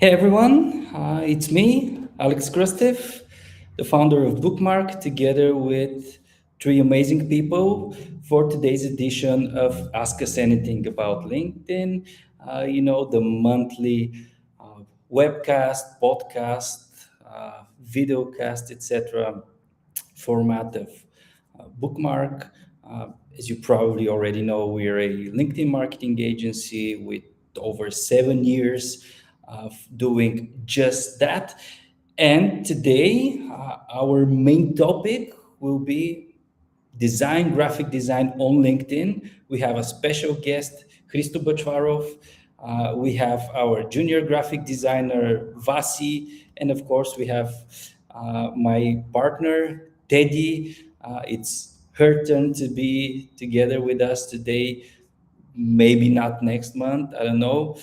Hey everyone, it's me, Alex Krastev, the founder of BookMark, together with three amazing people for today's edition of Ask Us Anything about LinkedIn. The monthly webcast, podcast, videocast, etc. format of BookMark. As you probably already know, we're a LinkedIn marketing agency with over 7 years of doing just that. And today, our main topic will be design, graphic design on LinkedIn. We have a special guest, Hristo Bachvarov. We have our junior graphic designer, Vasi. And of course, we have my partner, Teddy. It's her turn to be together with us today. Maybe not next month, I don't know.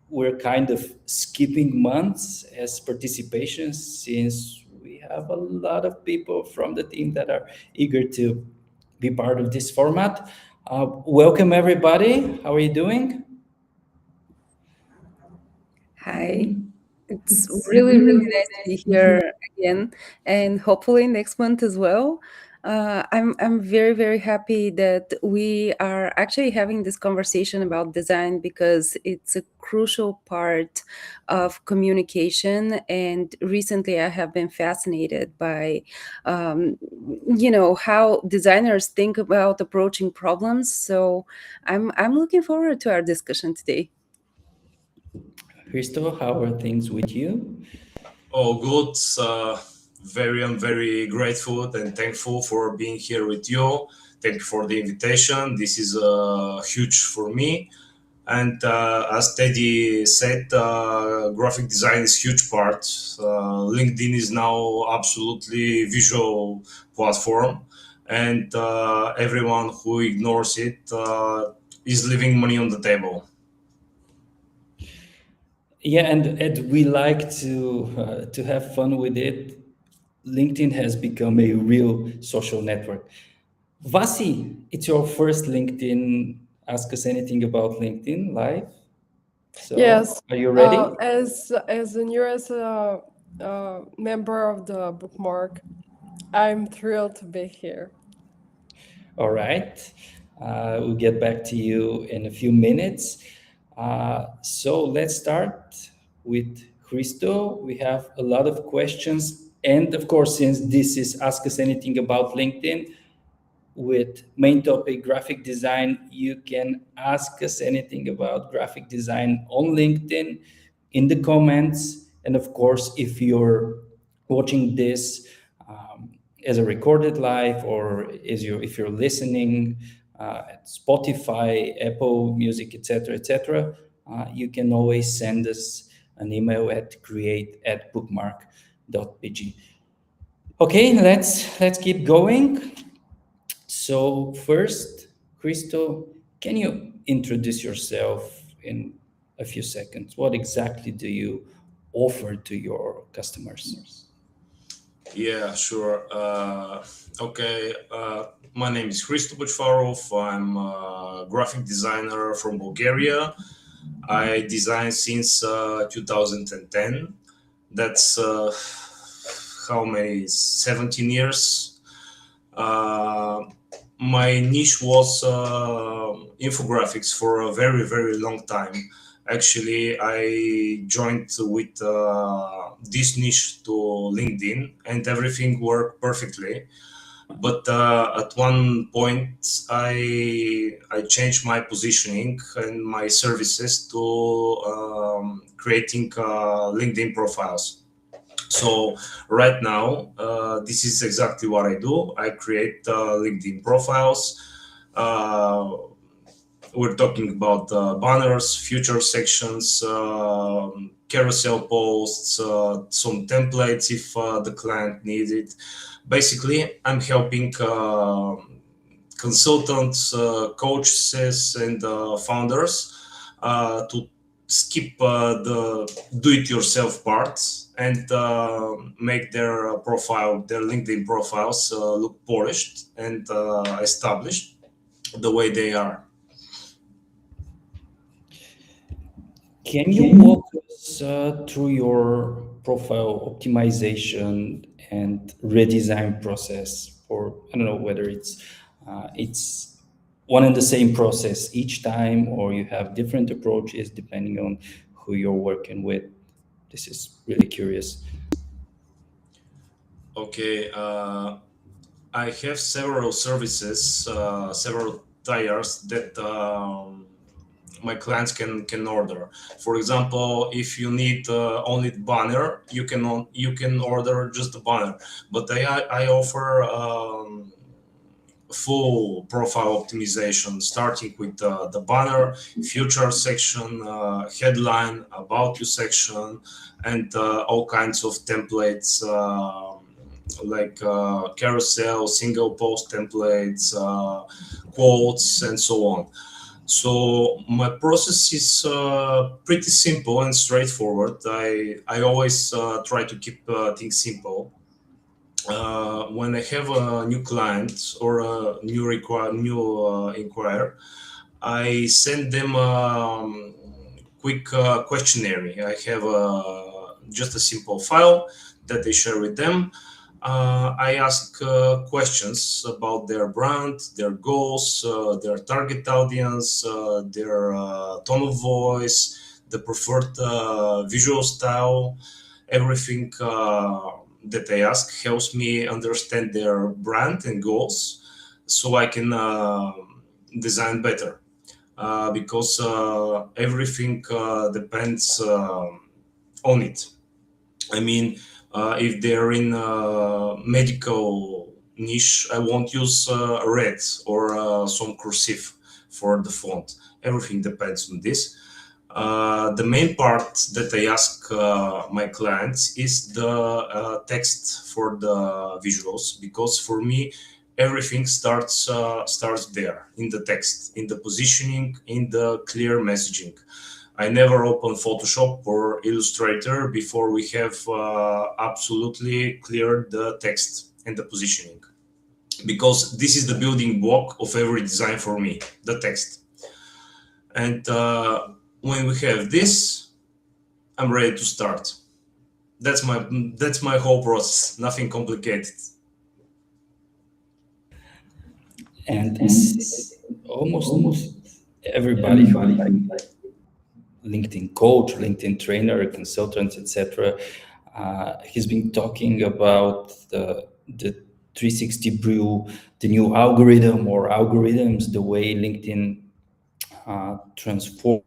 We're kind of skipping months as participation since we have a lot of people from the team that are eager to be part of this format. Welcome, everybody. How are you doing? Hi. It's really, really nice to be here again, and hopefully next month as well. I'm very, very happy that we are actually having this conversation about design because it's a crucial part of communication. And recently, I have been fascinated by, um, how designers think about approaching problems. So I'm looking forward to our discussion today. Christo, how are things with you? Oh, good. I'm very grateful and thankful for being here with you. Thank you for the invitation. This is huge for me. And as Teddy said, graphic design is huge part. LinkedIn is now absolutely visual platform, and everyone who ignores it is leaving money on the table. Yeah, and we like to have fun with it. LinkedIn has become a real social network. Vasi, it's your first LinkedIn. Ask us anything about LinkedIn live. So, Yes, are you ready? as the newest member of the bookmark, I'm thrilled to be here. All right. We'll get back to you in a few minutes. So, let's start with Christo. We have a lot of questions. And of course, since this is Ask Us Anything about LinkedIn, with main topic graphic design, you can ask us anything about graphic design on LinkedIn in the comments. And of course, if you're watching this as a recorded live, or if you're listening at Spotify, Apple Music, etc., you can always send us an email at create@bookmark.pg. Okay, let's keep going. So first, Christo, can you introduce yourself in a few seconds? What exactly do you offer to your customers? Yeah, sure. Okay, my name is Hristo Bachvarov. I'm a graphic designer from Bulgaria. I design since 2010. That's how many? 17 years. Uh, my niche was infographics for a very, very long time. Actually, I joined with this niche to LinkedIn, and everything worked perfectly. But at one point, I changed my positioning and my services to creating LinkedIn profiles. So right now, this is exactly what I do. I create LinkedIn profiles. Uh, we're talking about banners, future sections, carousel posts, some templates if the client needs it. Basically, I'm helping consultants, coaches, and founders to skip the do-it-yourself parts and make their their LinkedIn profiles look polished and established the way they are. Can you walk us through your profile optimization and redesign process, or I don't know whether it's one and the same process each time, or you have different approaches depending on who you're working with. This is really curious. Okay, I have several services, several tires that my clients can order. For example, if you need only the banner, you can order just the banner. But I offer full profile optimization, starting with the banner, future section, headline, about you section, and all kinds of templates. Like carousel, single post templates, quotes, and so on. So my process is pretty simple and straightforward. I always try to keep things simple. When I have a new client or a new inquirer, I send them a quick questionnaire. I have just a simple file that I share with them. I ask questions about their brand, their goals, their target audience, their tone of voice, the preferred visual style. Everything that I ask helps me understand their brand and goals, so I can design better. Because everything depends on it. I mean, if they're in medical niche, I won't use red or some cursive for the font. Everything depends on this. The main part that I ask my clients is the text for the visuals, because for me everything starts there, in the text, in the positioning, in the clear messaging. I never open Photoshop or Illustrator before we have absolutely cleared the text and the positioning, because this is the building block of every design for me, the text. And when we have this, I'm ready to start. That's my whole process. Nothing complicated. And almost everybody who LinkedIn coach, LinkedIn trainer, consultants, etc., he's been talking about the 360 brew, the new algorithm or algorithms, the way LinkedIn transformed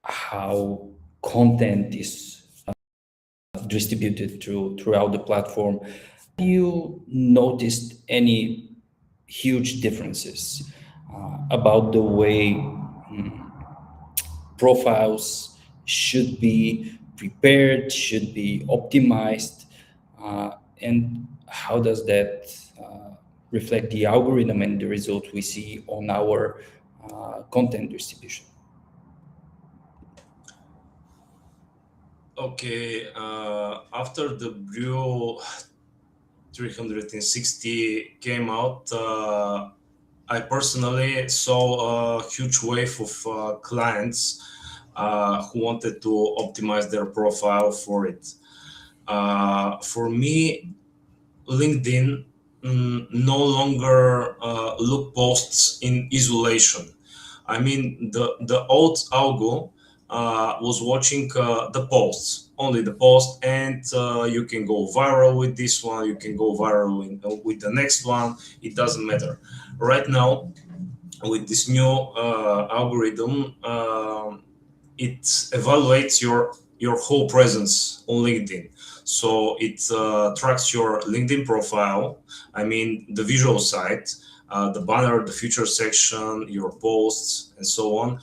how content is distributed throughout the platform. Have you noticed any huge differences about the way profiles should be prepared, should be optimized, and how does that reflect the algorithm and the result we see on our content distribution? Okay, after the Brew 360 came out, I personally saw a huge wave of clients who wanted to optimize their profile for it. For me, LinkedIn no longer look posts in isolation. I mean, the old algo was watching the posts, only the post, and you can go viral with this one, you can go viral with the next one. It doesn't matter. Right now, with this new algorithm, it evaluates your whole presence on LinkedIn. So it tracks your LinkedIn profile. I mean, the visual side, the banner, the feature section, your posts, and so on.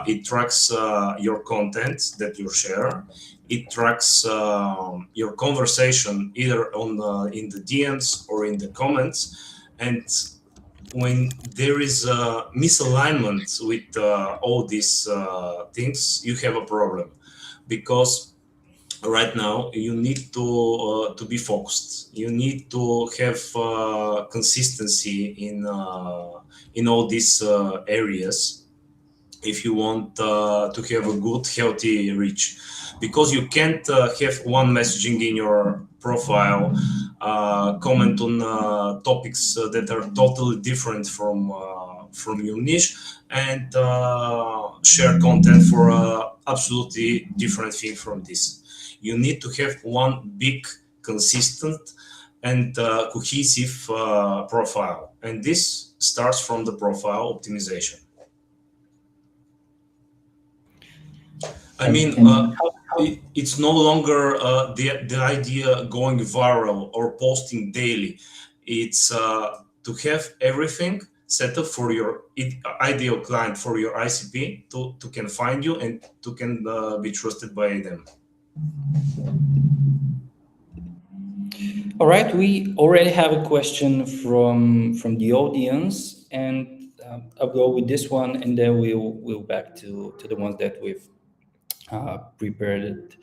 It tracks your content that you share. It tracks your conversation either on in the DMs or in the comments. And when there is a misalignment with all these things, you have a problem, because right now you need to be focused. You need to have consistency in all these areas. if you want to have a good healthy reach, because you can't have one messaging in your profile, comment on topics that are totally different from your niche, and share content for absolutely different thing from this. You need to have one big, consistent, and cohesive profile, and this starts from the profile optimization. I mean, And how, it's no longer the idea going viral or posting daily. It's to have everything set up for your ideal client, for your ICP to can find you and to can be trusted by them. all right, we already have a question from the audience, and I'll go with this one, and then we'll back to the ones that we've prepared it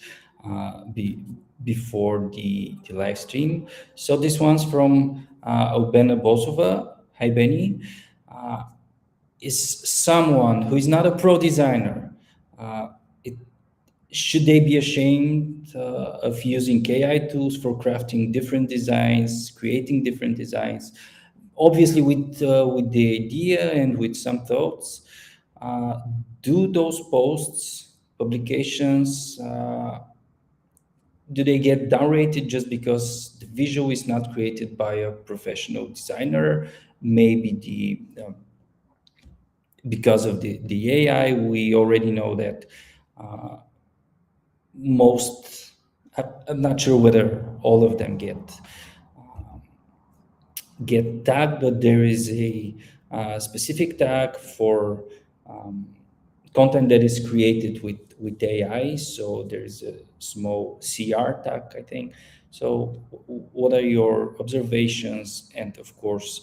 before the live stream. So this one's from Albena Bosova. Hi, Benny. Uh, is someone who is not a pro designer, uh, it, should they be ashamed of using AI tools for crafting different designs, creating different designs? Obviously, with the idea and with some thoughts, uh, do those posts, publications, do they get downrated just because the visual is not created by a professional designer? Maybe because of the AI, we already know that uh, most, I'm not sure whether all of them get tagged, but there is a specific tag for um, content that is created with AI. So there's a small CR tag, I think. So what are your observations, and of course,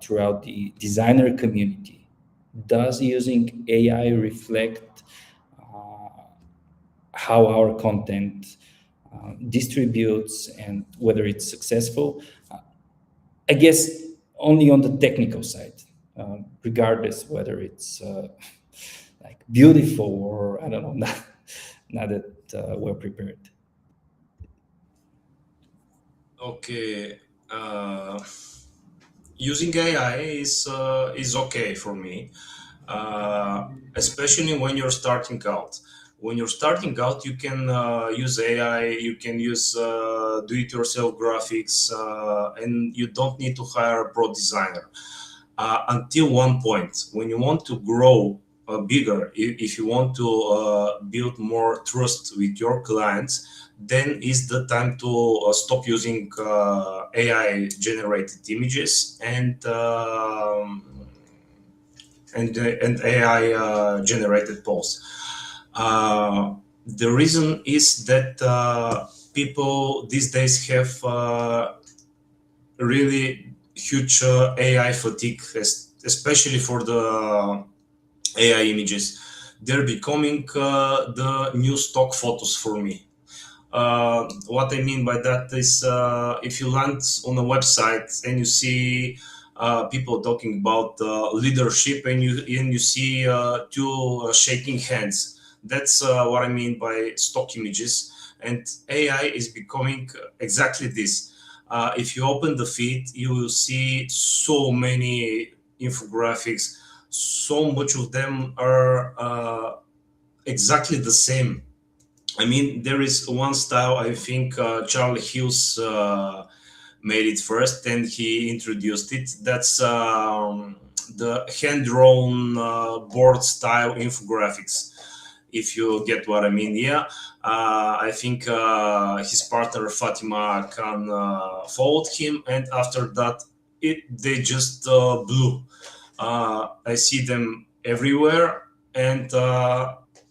throughout the designer community? Does using AI reflect how our content distributes and whether it's successful? I guess only on the technical side, regardless whether it's like beautiful or I don't know, not that well prepared. Okay. Using AI is okay for me, especially when you're starting out. When you're starting out, you can use AI, you can use do-it-yourself graphics, and you don't need to hire a pro designer. Until one point, when you want to grow bigger, if you want to build more trust with your clients, then is the time to stop using AI generated images and AI generated posts. The reason is that people these days have really huge AI fatigue, especially for the AI images. They're becoming the new stock photos for me. What I mean by that is if you land on a website and you see people talking about leadership and you see two shaking hands, that's what I mean by stock images. And AI is becoming exactly this. If you open the feed, you will see so many infographics. So much of them are exactly the same. I mean, there is one style, I think Charlie Hughes made it first and he introduced it. That's the hand drawn board style infographics, if you get what I mean. Yeah, I think his partner Fatima Khan followed him, and after that, they just blew. I see them everywhere, and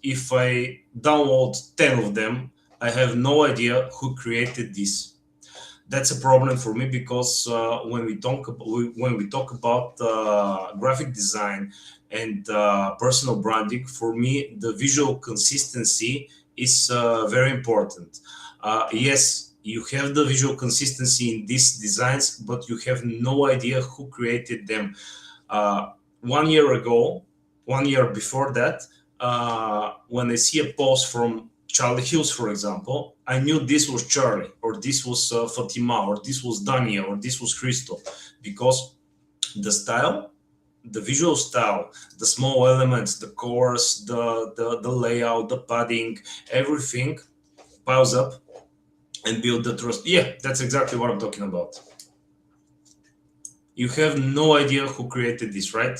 if I download 10 of them, I have no idea who created this. That's a problem for me because when we talk about graphic design and personal branding, for me the visual consistency is very important. Yes, you have the visual consistency in these designs, but you have no idea who created them. 1 year ago, 1 year before that, when I see a post from Charlie Hughes, for example, I knew this was Charlie, or this was Fatima, or this was Dania, or this was Christo, because the style, the visual style, the small elements, the colors, the layout, the padding, everything piles up and build the trust. Yeah, that's exactly what I'm talking about. You have no idea who created this, right?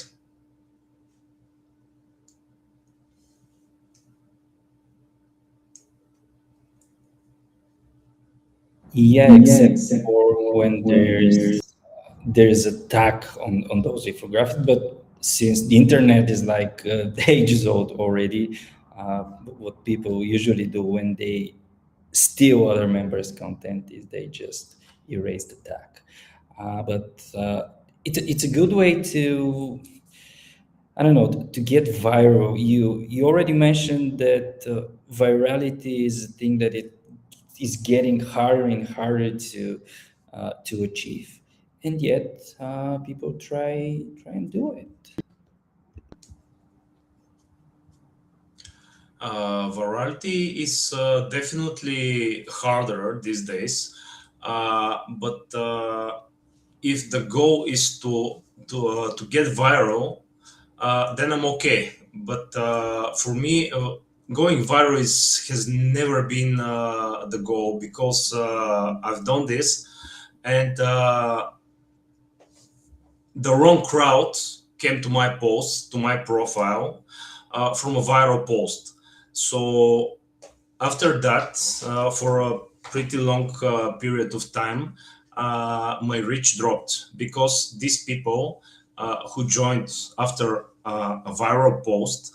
Yeah, except for when there's a tag on those infographics. But since the internet is like ages old already, what people usually do when they steal other members' content is they just erase the tag. But it's a good way to, I don't know, to get viral. You already mentioned that virality is a thing that it is getting harder and harder to achieve, and yet people try and do it. Virality is definitely harder these days, but if the goal is to get viral, then I'm okay. But for me, going viral has never been the goal, because I've done this, and the wrong crowd came to my post, to my profile, from a viral post. So after that, for a pretty long period of time, my reach dropped, because these people who joined after a viral post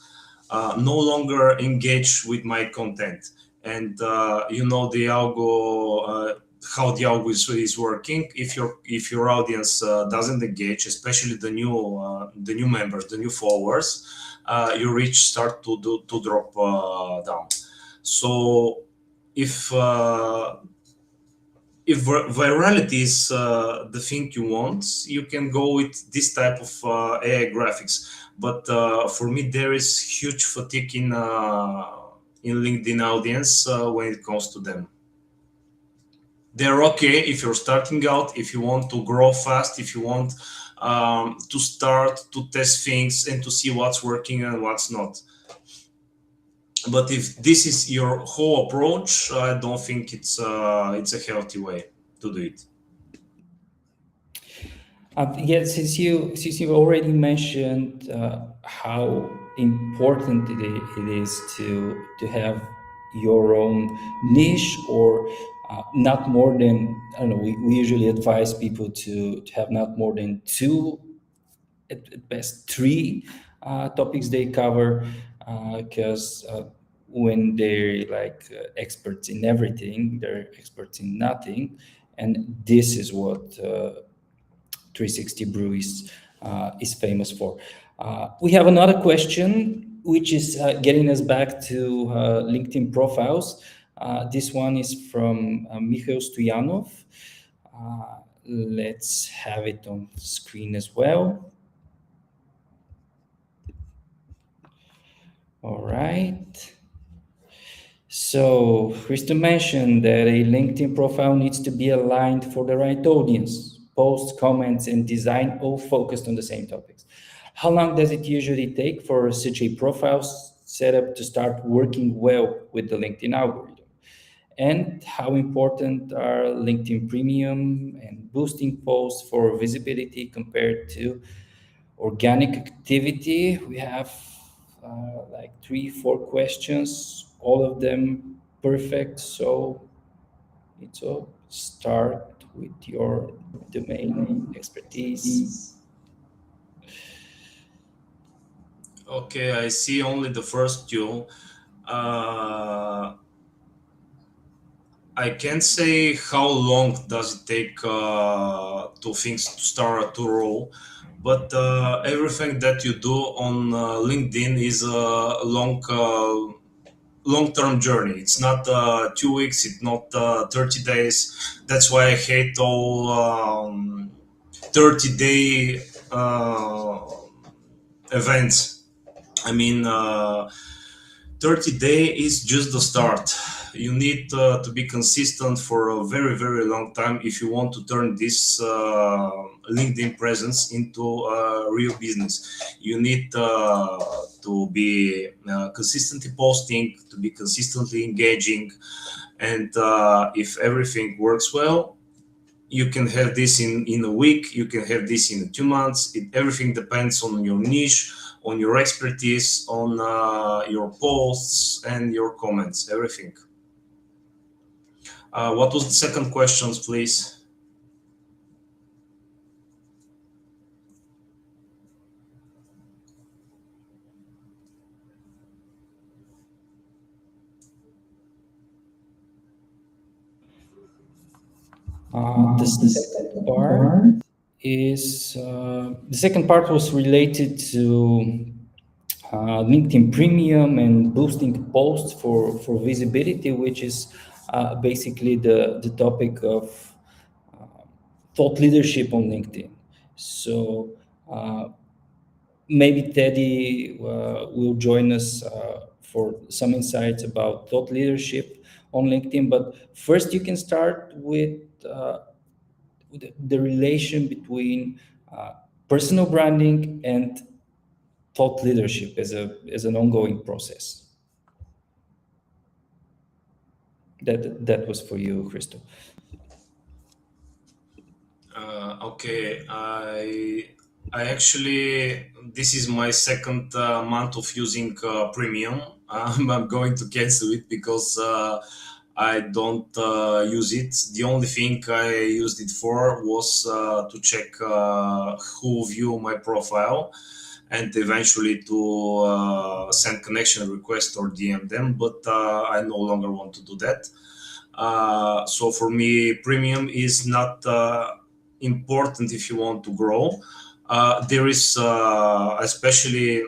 no longer engage with my content. And the algo, how the algo is working. If your audience doesn't engage, especially the new members, the new followers, your reach start to drop down. So if virality is the thing you want, you can go with this type of AI graphics. But for me, there is huge fatigue in LinkedIn audience when it comes to them. They're okay if you're starting out, if you want to grow fast, if you want to start to test things and to see what's working and what's not. But if this is your whole approach, I don't think it's a healthy way to do it. Yeah, since you already mentioned how important it is to have your own niche, or not more than, I don't know. We usually advise people to have not more than two, at best three topics they cover, because when they're like experts in everything, they're experts in nothing, and this is what 360 Brew is famous for. We have another question, which is getting us back to LinkedIn profiles. This one is from Mikhail Stoyanov. Let's have it on screen as well. All right. So, Krista mentioned that a LinkedIn profile needs to be aligned for the right audience. Posts, comments, and design all focused on the same topics. How long does it usually take for such a profile setup to start working well with the LinkedIn algorithm? And how important are LinkedIn Premium and boosting posts for visibility compared to organic activity? We have like 3, 4 questions, all of them perfect. So it's a start with your domain expertise. Okay, I see only the first two. Uh, I can't say how long does it take to things to start to roll, but everything that you do on LinkedIn is a long-term journey. It's not 2 weeks. It's not 30 days. That's why I hate all 30-day events. I mean, 30 day is just the start. You need to be consistent for a very, very long time if you want to turn this LinkedIn presence into a real business. You need to be consistently posting, to be consistently engaging, and if everything works well, you can have this in a week, you can have this in 2 months. Everything depends on your niche, on your expertise, on your posts and your comments, everything. What was the second question, please? The second part was related to LinkedIn Premium and boosting posts for visibility, which is basically the topic of thought leadership on LinkedIn. So maybe Teddy will join us for some insights about thought leadership on LinkedIn. But first, you can start with the relation between personal branding and thought leadership as an ongoing process. That was for you, Christo. Okay, I actually, this is my second month of using Premium. I'm going to cancel it because I don't use it. The only thing I used it for was to check who view my profile and eventually to send connection request or DM them. But I no longer want to do that. So for me, Premium is not important if you want to grow. There is, especially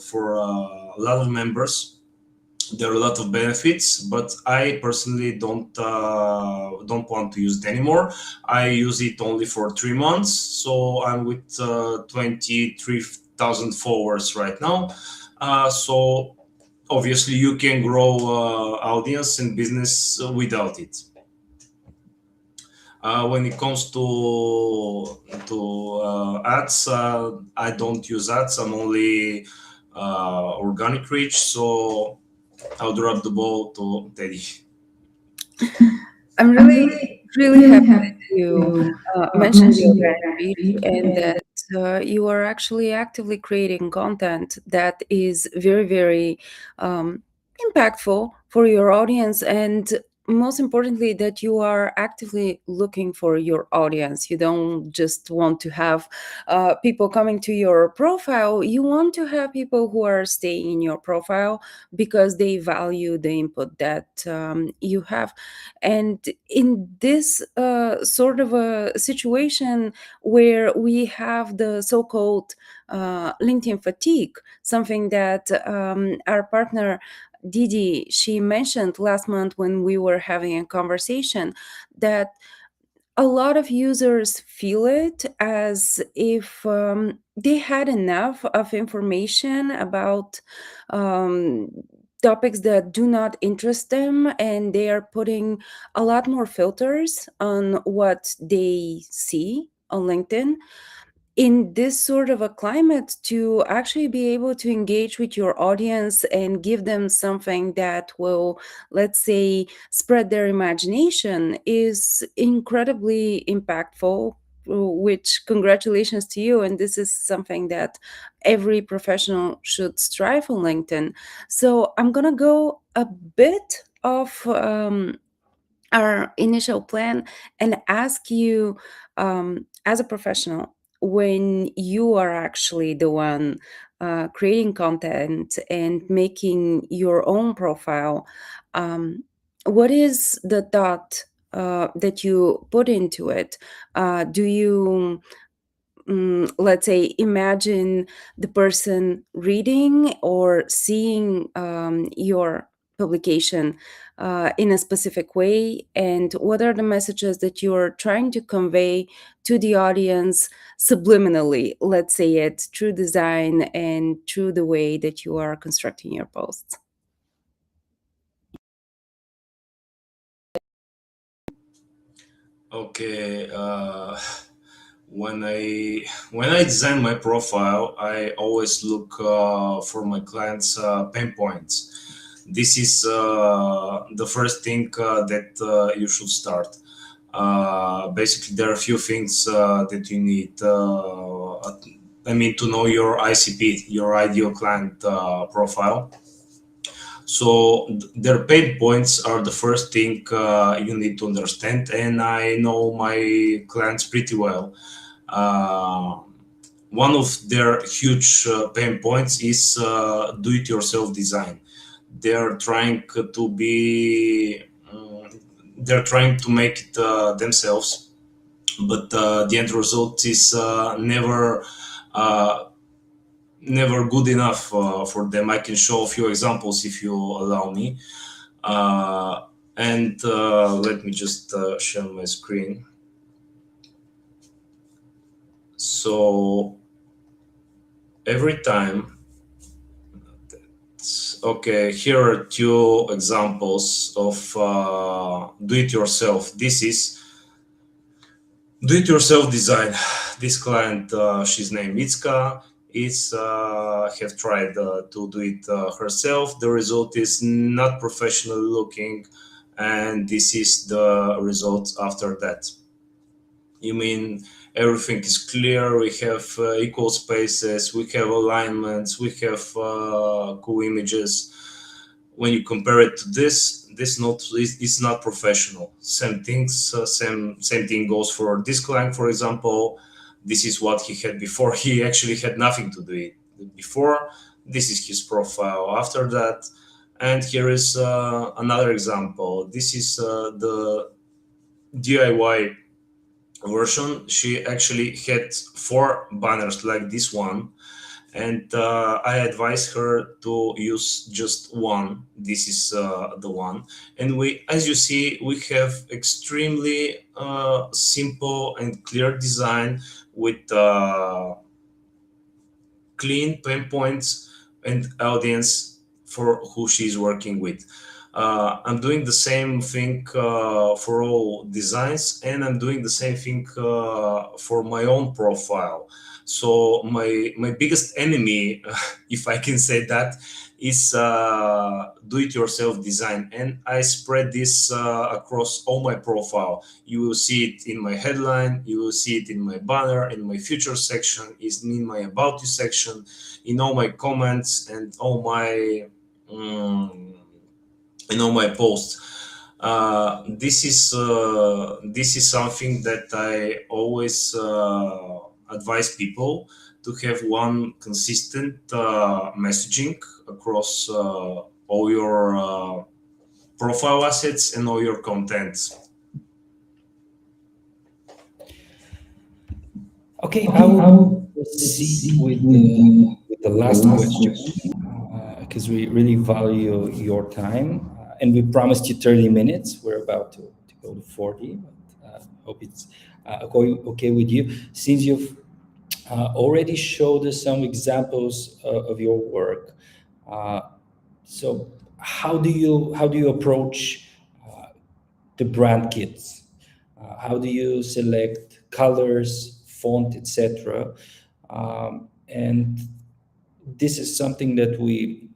for a lot of members, there are a lot of benefits, but I personally don't want to use it anymore. I use it only for 3 months, so I'm with 23,000 followers right now. So obviously you can grow audience and business without it. When it comes to ads, I don't use ads. I'm only organic reach. So I'll drop the ball to Teddy. I'm really happy that you mentioned your organic reach and that you are actually actively creating content that is very um, impactful for your audience, and most importantly that you are actively looking for your audience. You don't just want to have people coming to your profile. You want to have people who are staying in your profile because they value the input that you have. And in this sort of a situation where we have the so-called LinkedIn fatigue, something that our partner Didi, she mentioned last month when we were having a conversation, that a lot of users feel it as if they had enough of information about um, topics that do not interest them, and they are putting a lot more filters on what they see on LinkedIn. In this sort of a climate, to actually be able to engage with your audience and give them something that will, let's say, spread their imagination is incredibly impactful, which congratulations to you. And this is something that every professional should strive on LinkedIn. So I'm going to go a bit of our initial plan and ask you, as a professional, when you are actually the one creating content and making your own profile, what is the thought that you put into it? Do you, let's say, imagine the person reading or seeing your publication in a specific way, and what are the messages that you are trying to convey to the audience subliminally, let's say it, through design and through the way that you are constructing your posts. Okay. When I design my profile, I always look for my clients' pain points. This is the first thing that you should start. Basically, there are a few things that you need. To know your ICP, your ideal client profile. So their pain points are the first thing you need to understand, and I know my clients pretty well. Uh, One of their huge pain points is do-it-yourself design. They're trying to be, they're trying to make it themselves, but the end result is uh, never good enough for them. I can show a few examples if you allow me. Uh, and Let me just share my screen. So every time, okay, here are two examples of do-it-yourself. This is do-it-yourself design. This client, she's named Itska, is have tried to do it herself. The result is not professional looking, and this is the result after that. You mean everything is clear? We have equal spaces, we have alignments, we have cool images. When you compare it to this note is not professional. Same things, same thing goes for this client, for example. This is what he had before. He actually had nothing to do it before. This is his profile after that. And here is another example. This is the DIY version. She actually had 4 banners like this one, and I advise her to use just one. This is the one, and we, as you see, we have extremely simple and clear design with clean pain points and audience for who she's working with. I'm doing the same thing for all designs, and I'm doing the same thing for my own profile. So my biggest enemy, if I can say that, is do-it-yourself design, and I spread this across all my profile. You will see it in my headline, you will see it in my banner, in my feature section, is in my about you section, in all my comments and all my posts. This is something that I always advise people to have one consistent messaging across all your profile assets and all your contents. Okay, I will proceed with the last question because we really value your time, and we promised you 30 minutes. We're about to go to 40, but hope it's okay with you. Since you've already showed us some examples of your work, so how do you approach the brand kits? How do you select colors, font, etc.? And this is something that we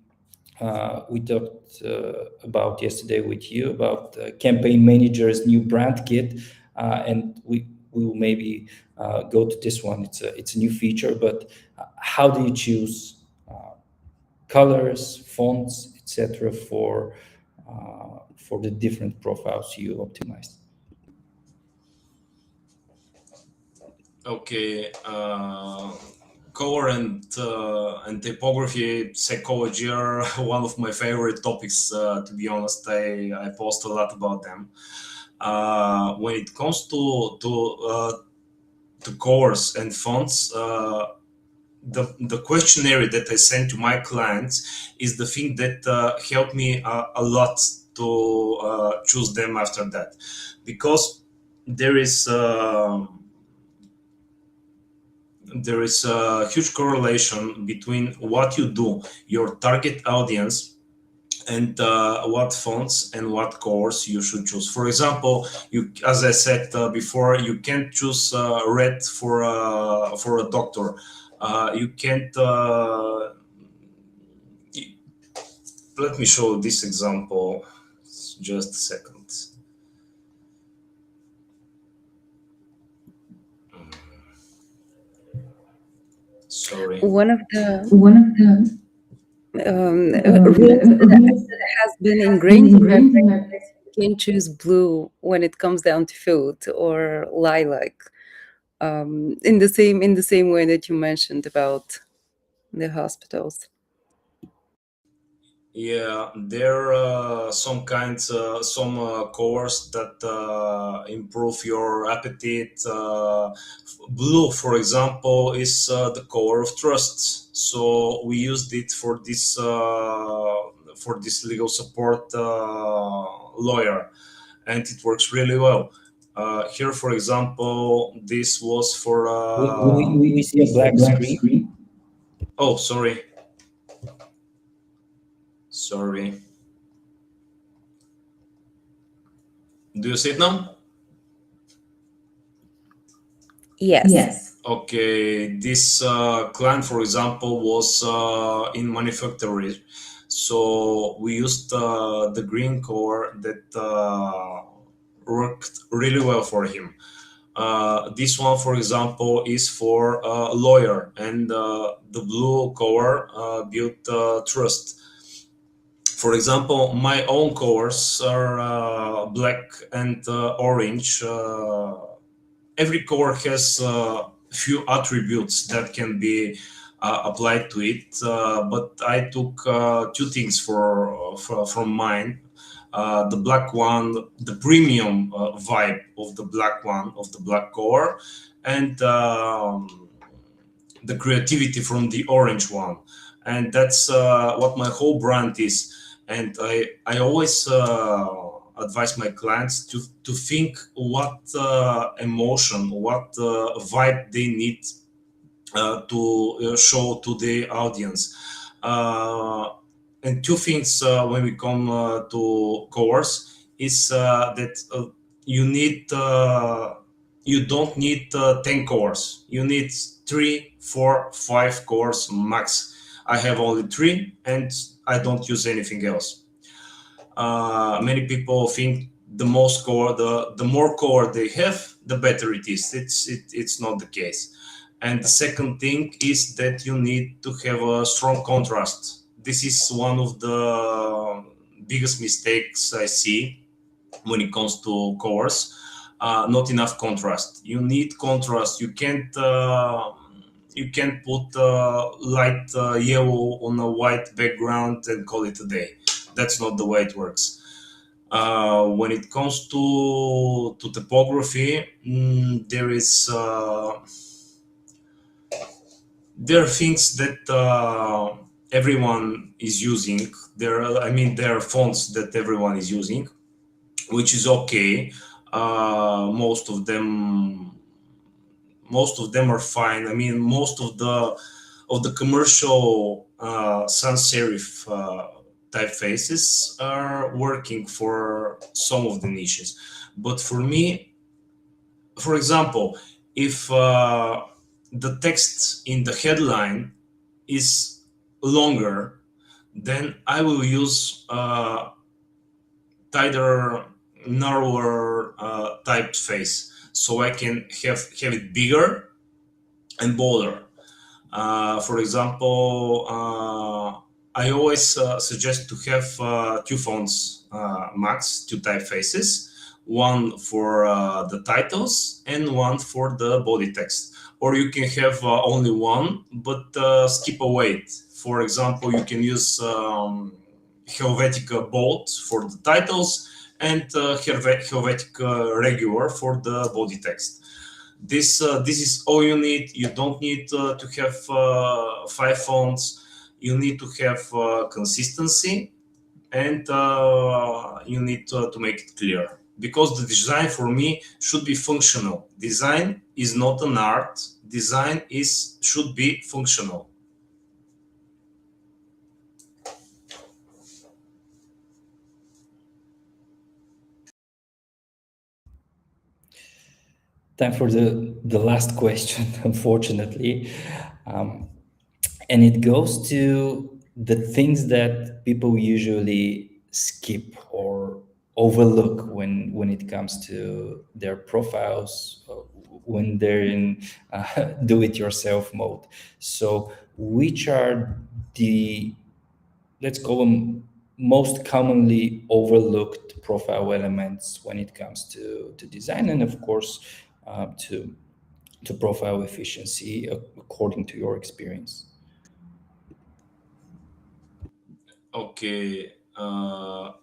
talked about yesterday with you about campaign manager's new brand kit, and we will maybe go to this one. It's a new feature, but how do you choose colors, fonts, etc. For the different profiles you optimized? Okay, color and typography psychology are one of my favorite topics. To be honest, I post a lot about them. When it comes to colors and fonts, the questionnaire that I send to my clients is the thing that helped me a lot to choose them after that, because there is a huge correlation between what you do, your target audience, and what fonts and what colors you should choose. For example, you, as I said before, you can't choose red for a doctor. You can't. Let me show this example. Just a second. Sorry. One of the One of the rules that rules that has been has been ingrained in my ingrained in brain, my you can choose blue when it comes down to food, or lilac, in the same way that you mentioned about the hospitals. Yeah, there are some kinds, some colors that improve your appetite. Blue, for example, is the color of trust. So we used it for this legal support lawyer, and it works really well. Here, for example, this was for. We see a we see a black black screen. screen. Oh, sorry, sorry. Do you see it now? Yes. Yes. Okay, this client, for example, was in manufacturing, so we used the green color that worked really well for him. This one, for example, is for a lawyer, and the blue color built trust. For example, my own colors are black and orange. Every color has few attributes that can be applied to it, but I took two things from mine. The black one, the premium vibe of the black one, of the black color, and the creativity from the orange one. And that's what my whole brand is. And I always advise my clients to think what emotion, what vibe they need to show to the audience. Uh, and two things when we come to colors is that you don't need 10 cores. You need 3, 4, 5 cores max. I have only 3, and I don't use anything else. Many people think the more core they have, the better it is. It's not the case. And the second thing is that you need to have a strong contrast. This is one of the biggest mistakes I see when it comes to cores. Not enough contrast. You need contrast. You can't put light yellow on a white background and call it a day. That's not the way it works. When it comes to typography, there are things that everyone is using. There are fonts that everyone is using, which is okay. Uh, most of them, most of them are fine. I mean, most of the commercial sans serif typefaces are working for some of the niches. But for me, for example, if the text in the headline is longer, then I will use tighter, narrower typeface, so I can have it bigger and bolder. For example, I always suggest to have two fonts max, two typefaces, one for the titles and one for the body text. Or you can have only one, but skip a weight. For example, you can use Helvetica Bold for the titles and Helvetica Regular for the body text. This is all you need. You don't need to have 5 fonts. You need to have consistency, and you need to make it clear, because the design for me should be functional. Design is not an art. Design is should be functional. Time for the last question, unfortunately. Um, and it goes to the things that people usually skip or overlook when it comes to their profiles, when they're in do-it-yourself mode. So which are the, let's call them, most commonly overlooked profile elements when it comes to design, and of course to profile efficiency according to your experience? Okay,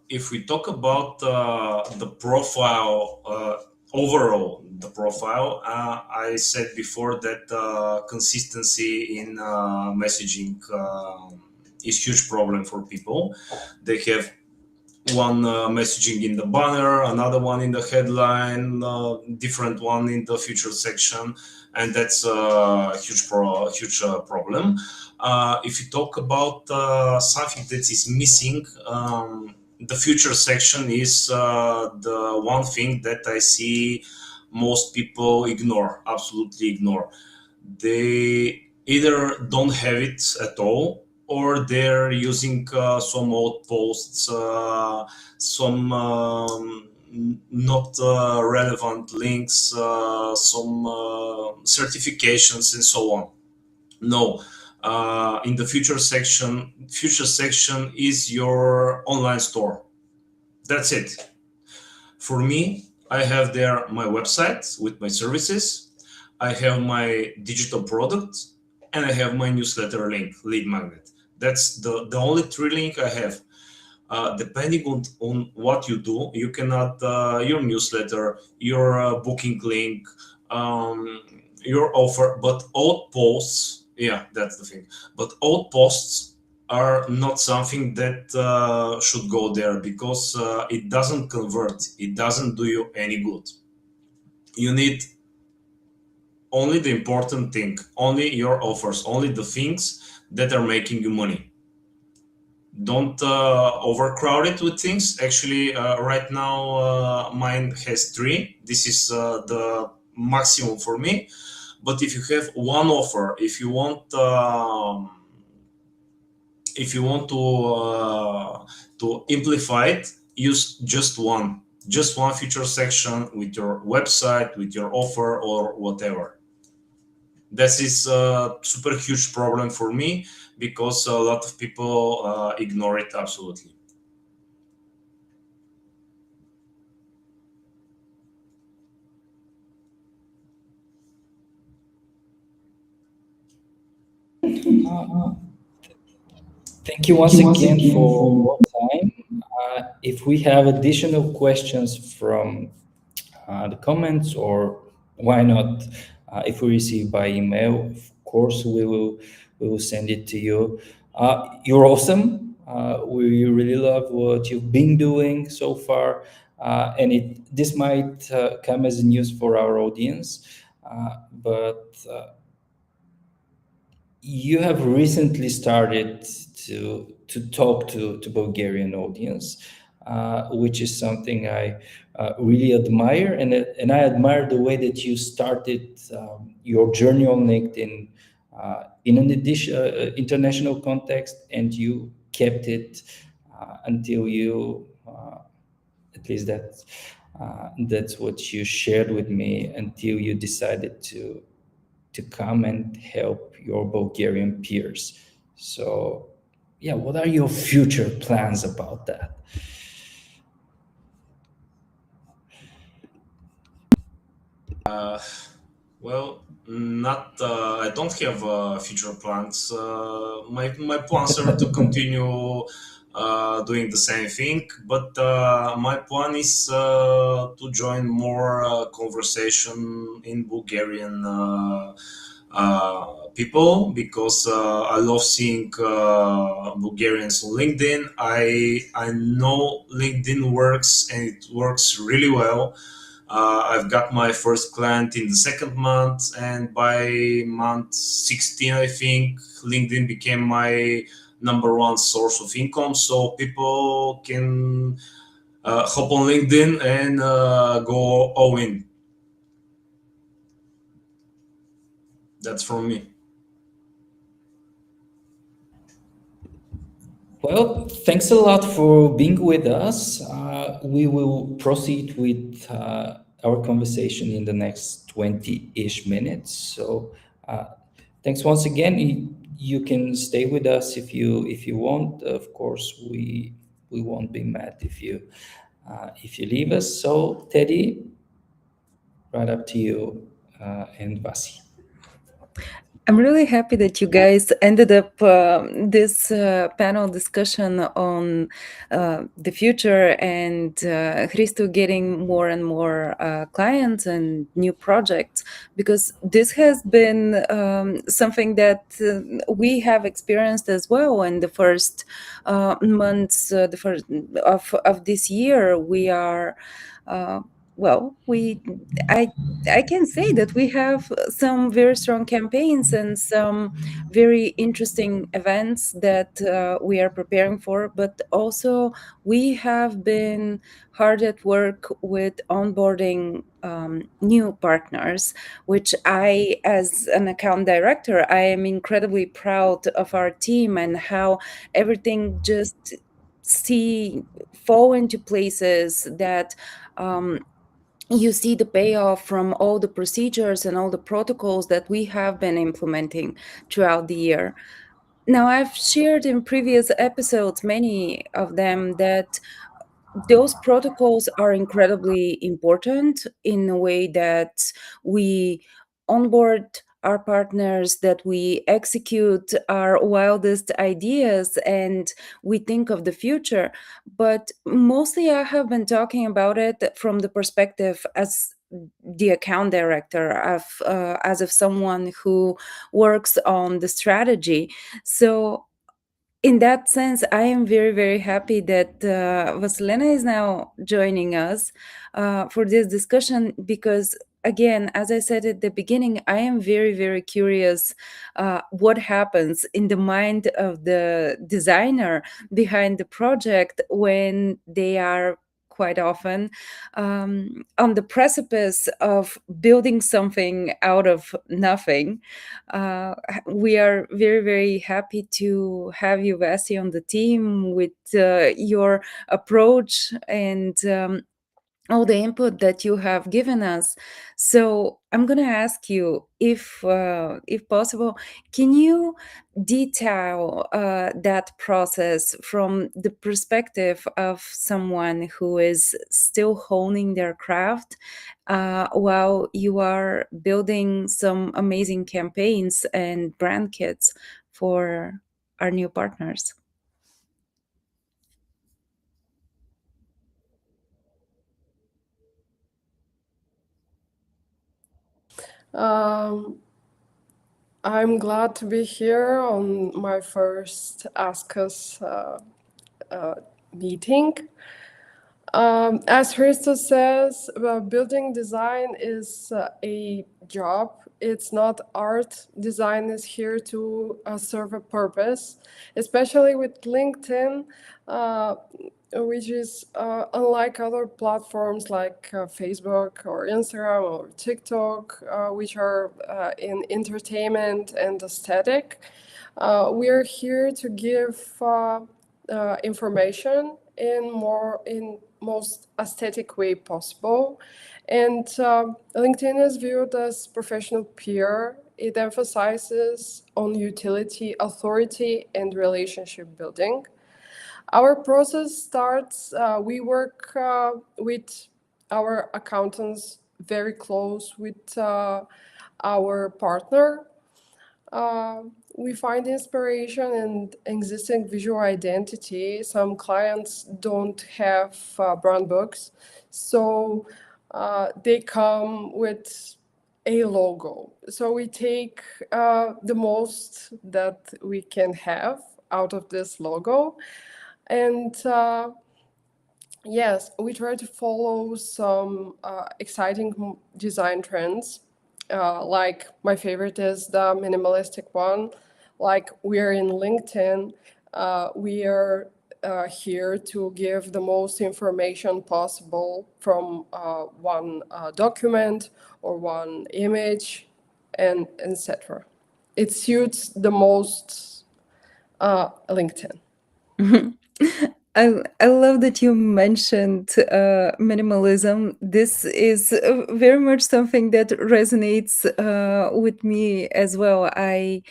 if we talk about the profile, overall, the profile, I said before that consistency in messaging is huge problem for people. They have one messaging in the banner, another one in the headline, different one in the feature section, and that's a huge problem. If you talk about something that is missing, the future section is the one thing that I see most people ignore, absolutely ignore. They either don't have it at all, or they're using some old posts, some not relevant links, some certifications, and so on. No, in the future section is your online store. That's it. For me, I have there my website with my services. I have my digital product, and I have my newsletter link, lead magnet. That's the only three link I have. Depending on what you do, you can add your newsletter, your booking link, your offer, but old posts, yeah, that's the thing. But old posts are not something that should go there, because it doesn't convert, it doesn't do you any good. You need only the important thing, only your offers, only the things that are making you money. Don't overcrowd it with things. Actually, right now mine has three. This is the maximum for me. But if you have one offer, if you want to amplify it, use just one feature section with your website, with your offer, or whatever. This is a super huge problem for me, because a lot of people ignore it absolutely. Thank you once again for your time. If we have additional questions from the comments, or why not, if we receive by email, of course we will send it to you. You're awesome. We really love what you've been doing so far, and this might come as news for our audience, but you have recently started to talk to Bulgarian audience, which is something I really admire, and I admire the way that you started your journey on LinkedIn in an international context, and you kept it until you, at least that's what you shared with me, until you decided to come and help your Bulgarian peers. So, yeah, what are your future plans about that? Well, not. I don't have future plans. My plans are to continue doing the same thing. But my plan is to join more conversation in Bulgarian people, because I love seeing Bulgarians on LinkedIn. I know LinkedIn works, and it works really well. I've got my first client in the second month, and by month 16, I think, LinkedIn became my number one source of income. So people can hop on LinkedIn and go all in. That's from me. Well, thanks a lot for being with us. We will proceed with our conversation in the next 20-ish minutes. So, thanks once again. You can stay with us if you want. Of course, we won't be mad if you leave us. So, Teddy, right up to you, and Vasi. I'm really happy that you guys ended up this panel discussion on the future, and Christo getting more and more clients and new projects, because this has been something that we have experienced as well in the first months, the first of this year. We are. Well, I can say that we have some very strong campaigns and some very interesting events that we are preparing for, but also we have been hard at work with onboarding new partners, which I, as an account director, I am incredibly proud of our team and how everything just see fall into places that you see the payoff from all the procedures and all the protocols that we have been implementing throughout the year. Now, I've shared in previous episodes, many of them, that those protocols are incredibly important in a way that we onboard our partners, that we execute our wildest ideas, and we think of the future. But mostly I have been talking about it from the perspective as the account director, as of someone who works on the strategy. So in that sense, I am very, very happy that Vasilena is now joining us for this discussion, because, again, as I said at the beginning, I am very, very curious what happens in the mind of the designer behind the project when they are quite often on the precipice of building something out of nothing. We are very, very happy to have you, Vasi, on the team with your approach and all the input that you have given us. So I'm going to ask you, if possible, can you detail that process from the perspective of someone who is still honing their craft while you are building some amazing campaigns and brand kits for our new partners? Um, I'm glad to be here on my first Ask Us meeting. As Christo says, building design is a job. It's not art. Design is here to serve a purpose, especially with LinkedIn, which is unlike other platforms like Facebook or Instagram or TikTok, which are in entertainment and aesthetic. We are here to give information in most aesthetic way possible. And LinkedIn is viewed as professional peer. It emphasizes on utility, authority, and relationship building. Our process starts, we work with our accountants very close with our partner. we find inspiration in existing visual identity. Some clients don't have brand books, so they come with a logo. So we take the most that we can have out of this logo, and yes, we try to follow some exciting design trends. Like my favorite is the minimalistic one. Like we're in LinkedIn, we are here to give the most information possible from one document or one image, and etc. It suits the most LinkedIn. I love that you mentioned minimalism. This is very much something that resonates with me as well. I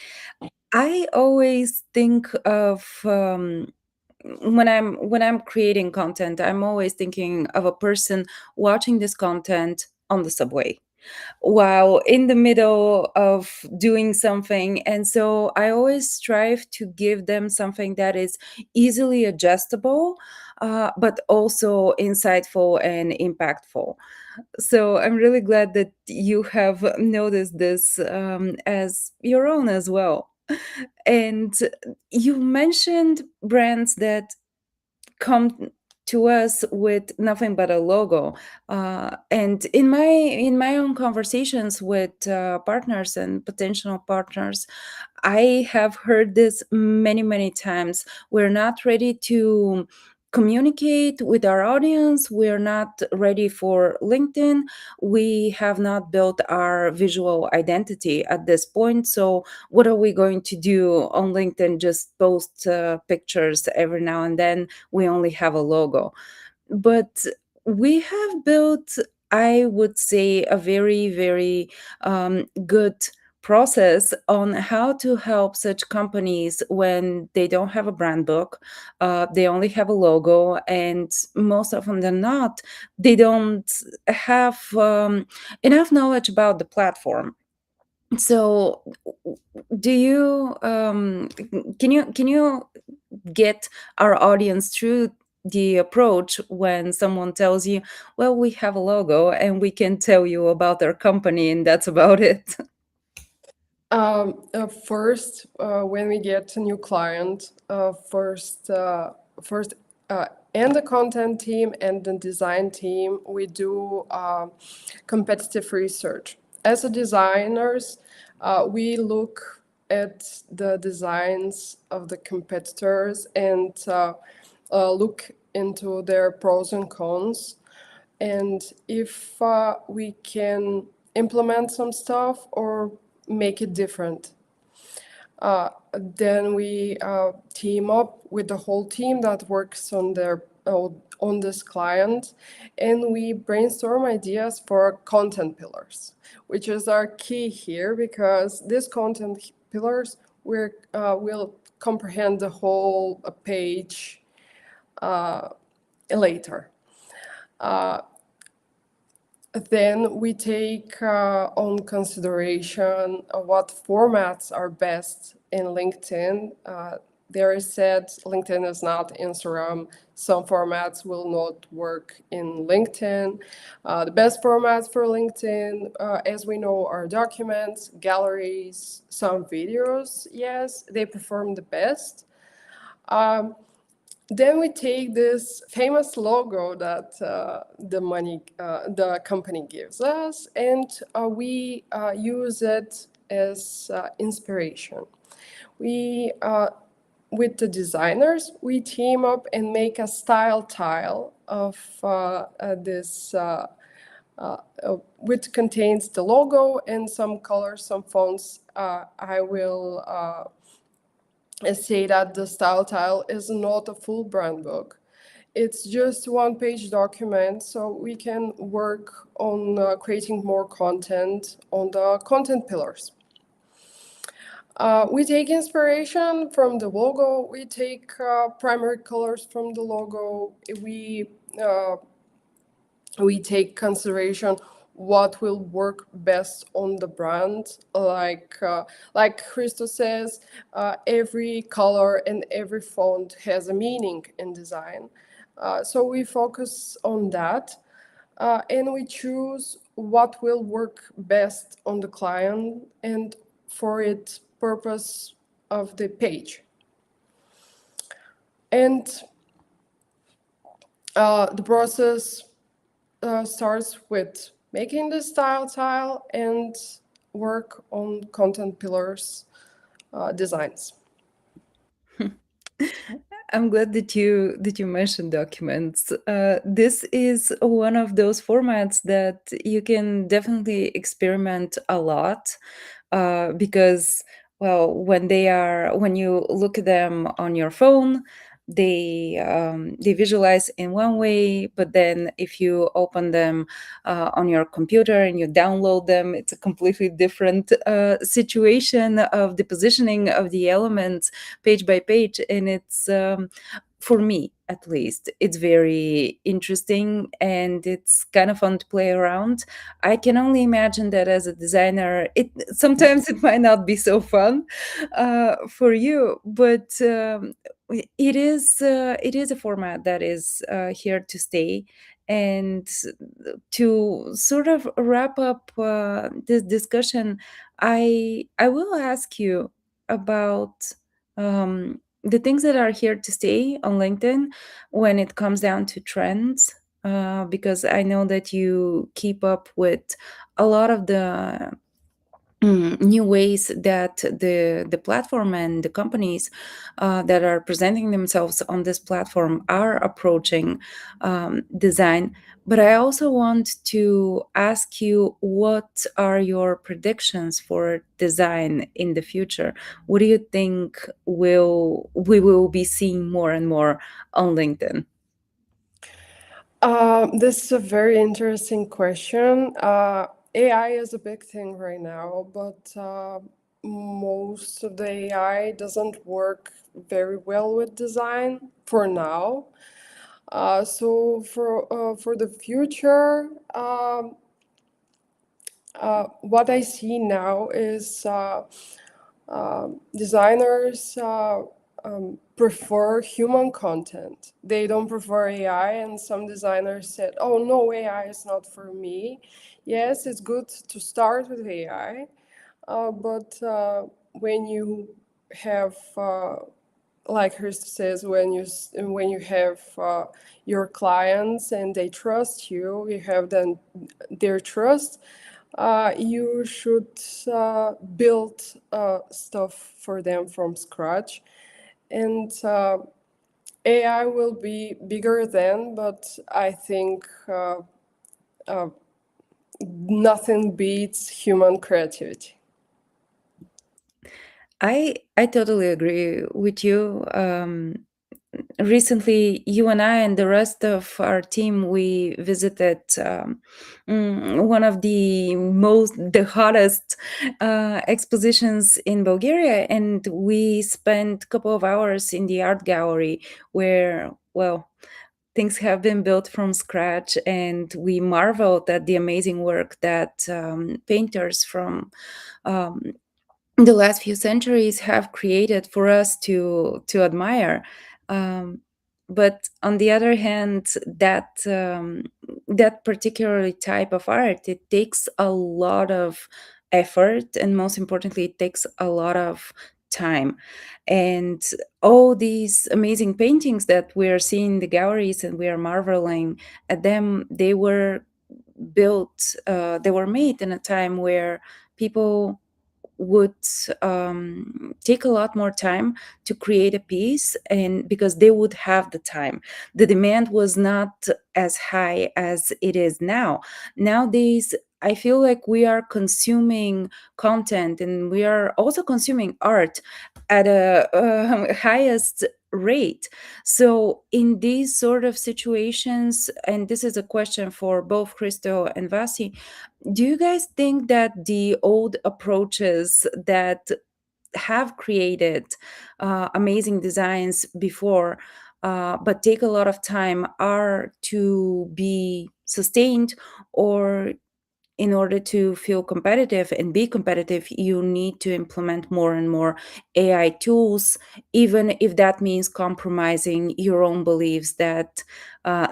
always think of when I'm creating content, I'm always thinking of a person watching this content on the subway while in the middle of doing something. And so I always strive to give them something that is easily adjustable, but also insightful and impactful. So I'm really glad that you have noticed this as your own as well. And you mentioned brands that come to us with nothing but a logo, and in my own conversations with partners and potential partners, I have heard this many times. We're not ready to communicate with our audience. We're not ready for LinkedIn. We have not built our visual identity at this point. So, what are we going to do on LinkedIn? Just post pictures every now and then. We only have a logo. But we have built, I would say, a very good process on how to help such companies when they don't have a brand book, they only have a logo, and most often than not, they don't have enough knowledge about the platform. So, do you can you get our audience through the approach when someone tells you, well, we have a logo and we can tell you about our company and that's about it? First, when we get a new client, first, and the content team and the design team, we do competitive research. As a designers, we look at the designs of the competitors and look into their pros and cons, and if we can implement some stuff or make it different. Then we team up with the whole team that works on this client, and we brainstorm ideas for content pillars, which is our key here because these content pillars will comprehend the whole page later. Then we take on consideration what formats are best in LinkedIn. There is said LinkedIn is not Instagram. Some formats will not work in LinkedIn. The best formats for LinkedIn, as we know, are documents, galleries, some videos. Yes, they perform the best. Then we take this famous logo that the company gives us, and we use it as inspiration. We with the designers, we team up and make a style tile of this, which contains the logo and some colors, some fonts. I will say that the style tile is not a full brand book. It's just one-page document, so we can work on creating more content on the content pillars. We take inspiration from the logo. We take primary colors from the logo. We take consideration what will work best on the brand. Like Christo says, every color and every font has a meaning in design. So we focus on that, and we choose what will work best on the client and for its purpose of the page. And the process starts with making the style tile and work on content pillars designs. I'm glad that you mentioned documents. This is one of those formats that you can definitely experiment a lot, because, well, when you look at them on your phone, they visualize in one way, but then if you open them on your computer and you download them, it's a completely different situation of the positioning of the elements page by page, and it's for me at least, it's very interesting and it's kind of fun to play around. I can only imagine that as a designer, it sometimes it might not be so fun for you, but it is a format that is here to stay. And to sort of wrap up this discussion, I will ask you about the things that are here to stay on LinkedIn when it comes down to trends, because I know that you keep up with a lot of the new ways that the platform and the companies that are presenting themselves on this platform are approaching design. But I also want to ask you, what are your predictions for design in the future? What do you think we will be seeing more and more on LinkedIn? This is a very interesting question. AI is a big thing right now, but most of the AI doesn't work very well with design for now. So for the future, what I see now is designers prefer human content. They don't prefer AI, and some designers said, "Oh no, AI is not for me." Yes, it's good to start with AI, but when you have like Hurst says, when you have your clients and they trust you, you have then their trust. You should build stuff for them from scratch, and AI will be bigger then. But I think nothing beats human creativity. I totally agree with you. Recently, you and I and the rest of our team, we visited one of the hottest expositions in Bulgaria, and we spent a couple of hours in the art gallery where, well, things have been built from scratch, and we marveled at the amazing work that painters from um, the last few centuries have created for us to admire. Um, but on the other hand, that particular type of art, it takes a lot of effort, and most importantly, it takes a lot of time. And all these amazing paintings that we are seeing in the galleries and we are marveling at them, they were built, they were made in a time where people would take a lot more time to create a piece, and because they would have the time, the demand was not as high as it is now. Nowadays, I feel like we are consuming content and we are also consuming art at a highest rate. So in these sort of situations, and this is a question for both Christo and Vasi, do you guys think that the old approaches that have created amazing designs before, but take a lot of time, are to be sustained? Or in order to feel competitive and be competitive, you need to implement more and more AI tools, even if that means compromising your own beliefs that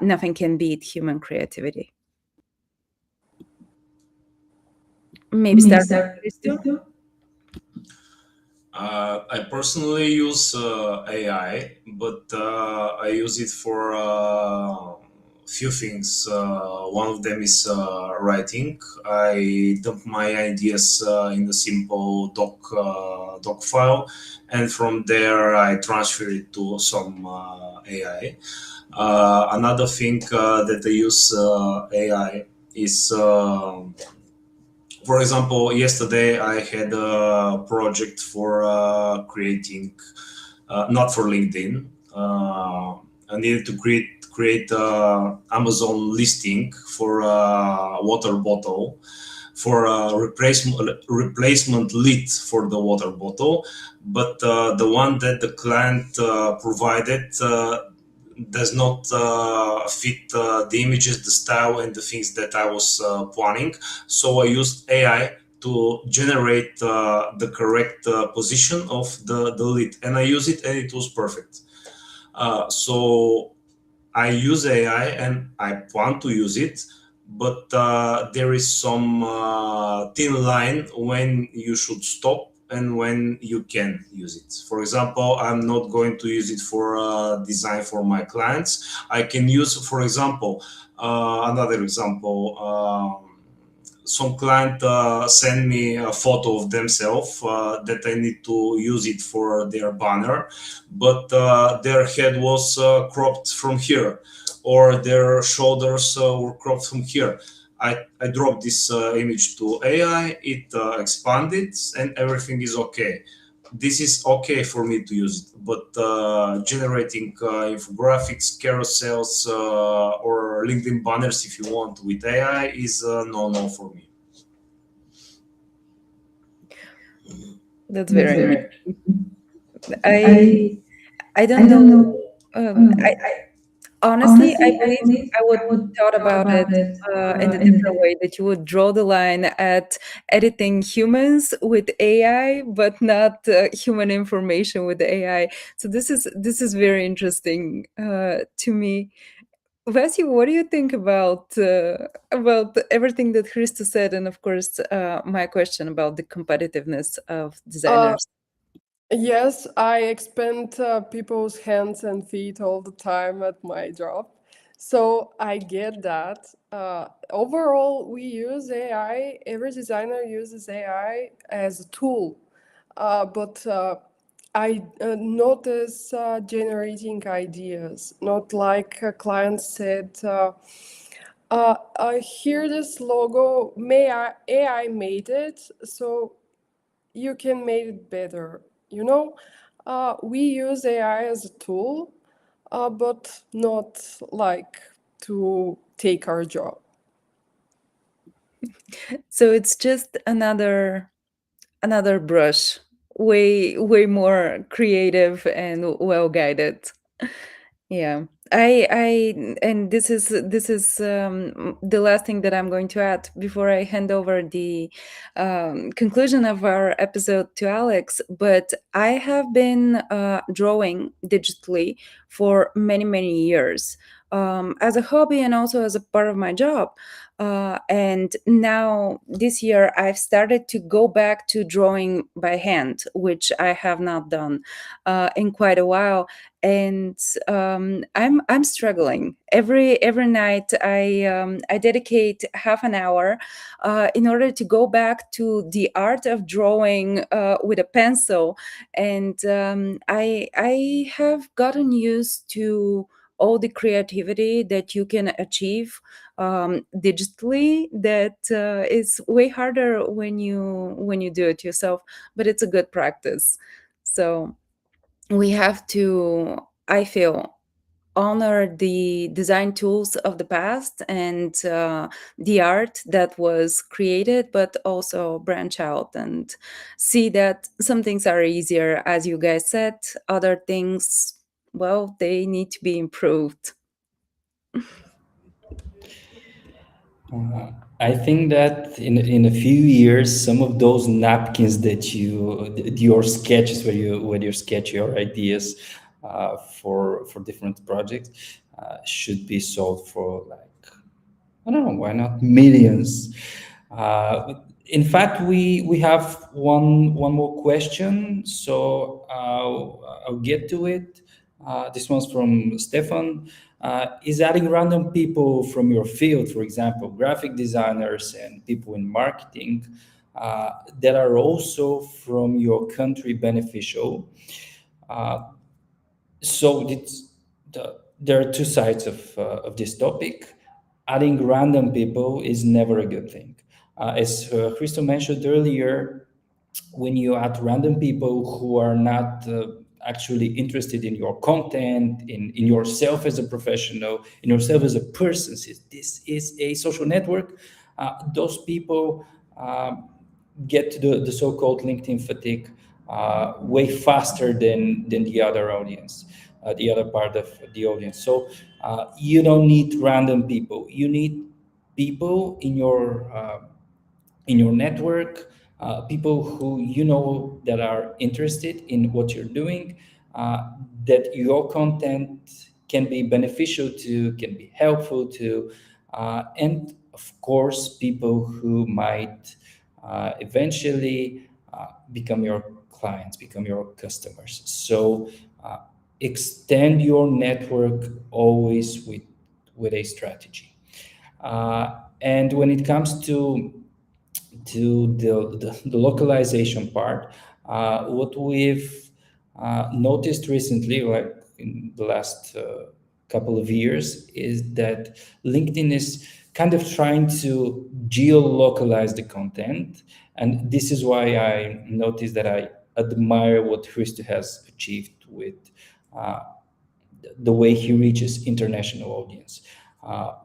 nothing can beat human creativity. Maybe start with Christo. I personally use AI, but I use it for few things. One of them is writing. I dump my ideas in a simple doc file, and from there I transfer it to some AI. Another thing that I use AI is. For example, yesterday I had a project for creating, not for LinkedIn. I needed to create Amazon listing for a water bottle, for a replacement lid for the water bottle, but the one that the client provided does not fit the images, the style, and the things that I was planning. So I used AI to generate the correct position of the lid, and I use it, and it was perfect. So I use AI and I plan to use it, but there is some thin line when you should stop and when you can use it. For example, I'm not going to use it for design for my clients. I can use, for example, another example. Some client send me a photo of themselves that I need to use it for their banner, but their head was cropped from here, or their shoulders were cropped from here. I dropped this image to AI, it expanded, and everything is okay. This is okay for me to use it, but generating infographics, carousels, or LinkedIn banners, if you want, with AI is no for me. That's very interesting. I don't know. I honestly, I believe I would thought about it in a different way. That you would draw the line at editing humans with AI, but not human information with AI. So this is very interesting to me. Vassi, what do you think about everything that Christo said, and of course, my question about the competitiveness of Uh, designers? yes, I expand people's hands and feet all the time at my job. So I get that. Overall, we use AI, every designer uses AI as a tool. But I notice generating ideas, not like a client said, I hear this logo, may AI made it, so you can make it better. You know, we use AI as a tool, but not like to take our job. So it's just another brush, way more creative and well guided. Yeah. And this is the last thing that I'm going to add before I hand over the conclusion of our episode to Alex. But I have been drawing digitally for many years, as a hobby and also as a part of my job. And now this year, I've started to go back to drawing by hand, which I have not done in quite a while. And I'm struggling. Every night, I dedicate half an hour in order to go back to the art of drawing with a pencil, and I have gotten used to all the creativity that you can achieve digitally. That is way harder when you do it yourself, but it's a good practice. So we have to, I feel, honor the design tools of the past and the art that was created, but also branch out and see that some things are easier, as you guys said. Other things, well, they need to be improved. Uh, I think that in a few years, some of those napkins that your sketches where you sketch your ideas for different projects should be sold for like, I don't know, why not millions? In fact, we have one more question, so I'll get to it. This one's from Stefan. Is adding random people from your field, for example, graphic designers and people in marketing, that are also from your country beneficial? Uh, so there are two sides of this topic. Adding random people is never a good thing. As Christo mentioned earlier, when you add random people who are not actually interested in your content, in yourself as a professional, in yourself as a person, since this is a social network, those people get to the so-called LinkedIn fatigue way faster than the other audience, the other part of the audience. So you don't need random people. You need people in your network, people who you know that are interested in what you're doing, that your content can be beneficial to, can be helpful to, and of course, people who might eventually become your clients, become your customers. So extend your network always with a strategy. And when it comes to the localization part, what we've noticed recently, like in the last couple of years, is that LinkedIn is kind of trying to geo-localize the content. And this is why I noticed that I admire what Christo has achieved with uh, the way he reaches international audience.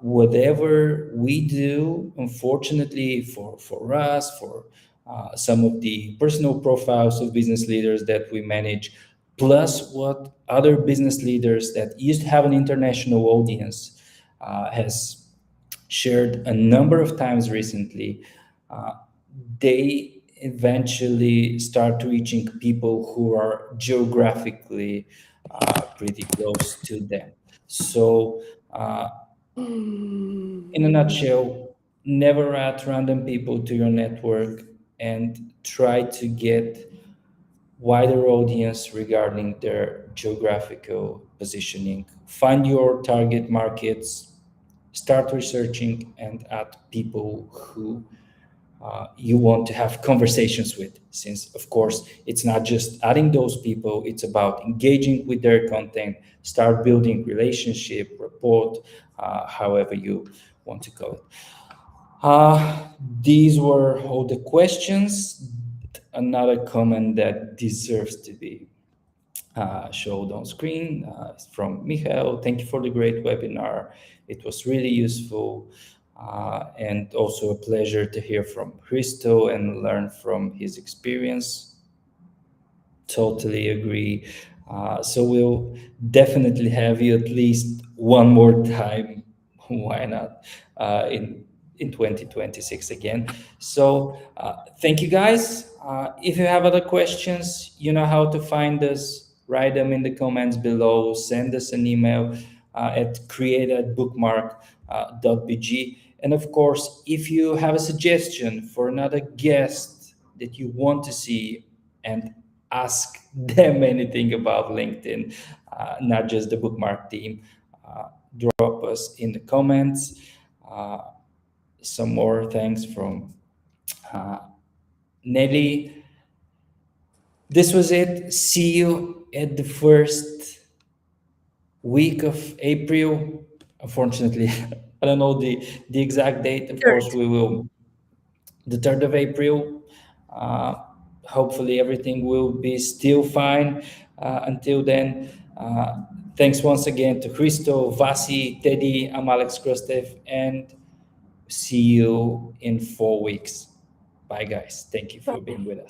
Whatever we do, unfortunately for us, for some of the personal profiles of business leaders that we manage, plus what other business leaders that used to have an international audience has shared a number of times recently, uh, they eventually start reaching people who are geographically pretty close to them. So, in a nutshell, never add random people to your network and try to get wider audience regarding their geographical positioning. Find your target markets, start researching, and add people who you want to have conversations with, since of course it's not just adding those people, it's about engaging with their content, start building relationship, rapport, however you want to call it. These were all the questions. Another comment that deserves to be showed on screen is from Michael. Thank you for the great webinar. It was really useful, and also a pleasure to hear from Christo and learn from his experience. Totally agree. So we'll definitely have you at least one more time. Why not? In 2026 again. So thank you guys. If you have other questions, you know how to find us. Write them in the comments below. Send us an email at create@bookmark.bg. And of course, if you have a suggestion for another guest that you want to see and ask them anything about LinkedIn, not just the Bookmark team, drop us in the comments. Uh, some more thanks from uh, Nelly. This was it. See you at the first week of April. Unfortunately, I don't know the exact date. Of course, Third. we will the 3rd of April. Uh, Hopefully, everything will be still fine until then. Thanks once again to Christo, Vasi, Teddy. I'm Alex Krostev, and see you in 4 weeks. Bye, guys. Thank you for being with us.